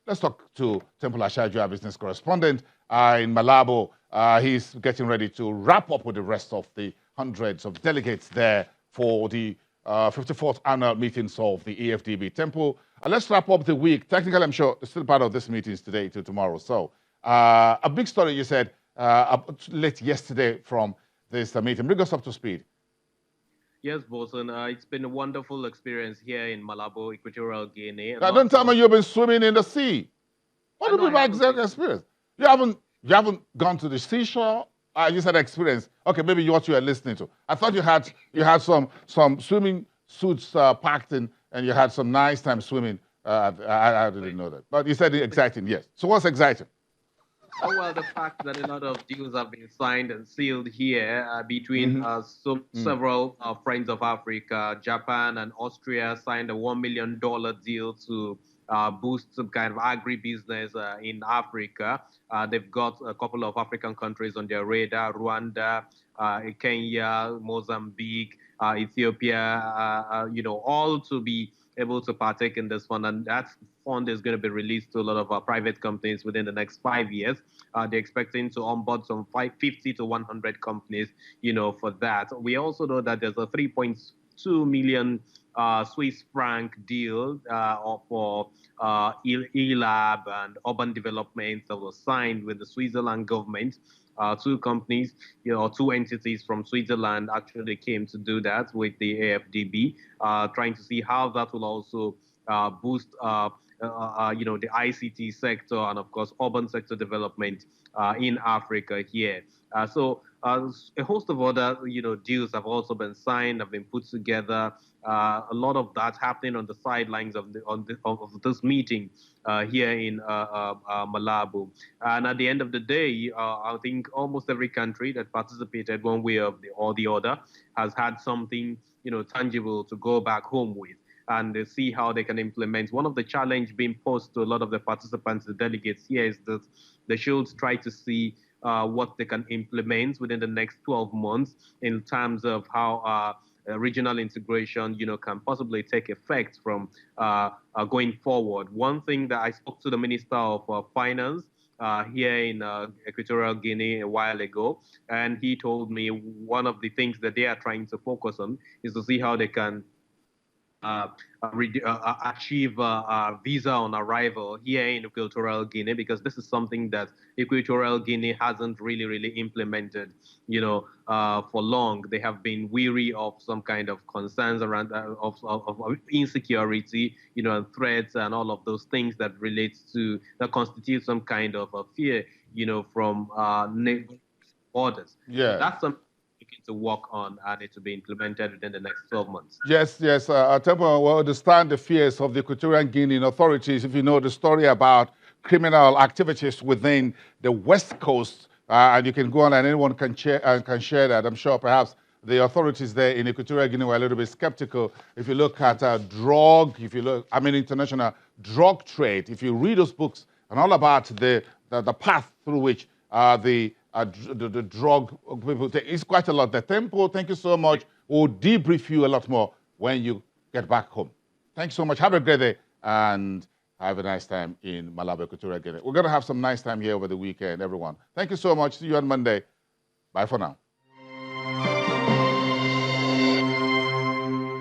Let's talk to Temple Ashaju, our business correspondent in Malabo. He's getting ready to wrap up with the rest of the hundreds of delegates there for the 54th annual meetings of the AFDB. Temple, let's wrap up the week. Technically, I'm sure still part of this meeting is today to tomorrow. So a big story you said late yesterday from this meeting. Bring us up to speed. Yes, Bosun. It's been a wonderful experience here in Malabo, Equatorial Guinea. Now, don't tell me you've been swimming in the sea. What do you mean by exact experience? You haven't gone to the seashore. You said experience. Okay, maybe what you are listening to. I thought you had some swimming suits packed in, and you had some nice time swimming. I didn't know that. But you said exciting. Yes. So what's exciting? Oh, well, the fact that a lot of deals have been signed and sealed here between several friends of Africa. Japan and Austria signed a $1 million deal to boost some kind of agri-business in Africa. They've got a couple of African countries on their radar: Rwanda, Kenya, Mozambique, Ethiopia, all to be able to partake in this fund. And that fund is going to be released to a lot of private companies within the next 5 years. They're expecting to onboard some 50 to 100 companies, for that. We also know that there's a 3.2 million Swiss franc deal for E-Lab and urban development that was signed with the Switzerland government. Two companies, two entities from Switzerland actually came to do that with the AFDB, trying to see how that will also boost, the ICT sector and, of course, urban sector development in Africa here. So a host of other, deals have also been signed, have been put together. A lot of that happening on the sidelines of this meeting here in Malabo. And at the end of the day, I think almost every country that participated one way or the other has had something, tangible to go back home with and see how they can implement. One of the challenge being posed to a lot of the participants, the delegates here, is that they should try to see what they can implement within the next 12 months in terms of how regional integration, can possibly take effect from going forward. One thing that I spoke to the Minister of Finance here in Equatorial Guinea a while ago, and he told me one of the things that they are trying to focus on is to see how they can achieve visa on arrival here in Equatorial Guinea, because this is something that Equatorial Guinea hasn't really implemented, for long. They have been weary of some kind of concerns around of insecurity, and threats and all of those things that constitute some kind of a fear, from neighboring borders. Yeah. That's something to work on and it to be implemented within the next 12 months. Yes. Temple will understand the fears of the Equatorial Guinean authorities. If you know the story about criminal activities within the West Coast, and you can go on and anyone can share that. I'm sure perhaps the authorities there in Equatorial Guinea were a little bit skeptical. If you look at international drug trade, if you read those books and all about the path through which the drug people take, it's quite a lot. The Tempo, thank you so much. We'll debrief you a lot more when you get back home. Thanks so much. Have a great day and have a nice time in Malabo, Equatorial Guinea. We're going to have some nice time here over the weekend, everyone. Thank you so much. See you on Monday. Bye for now.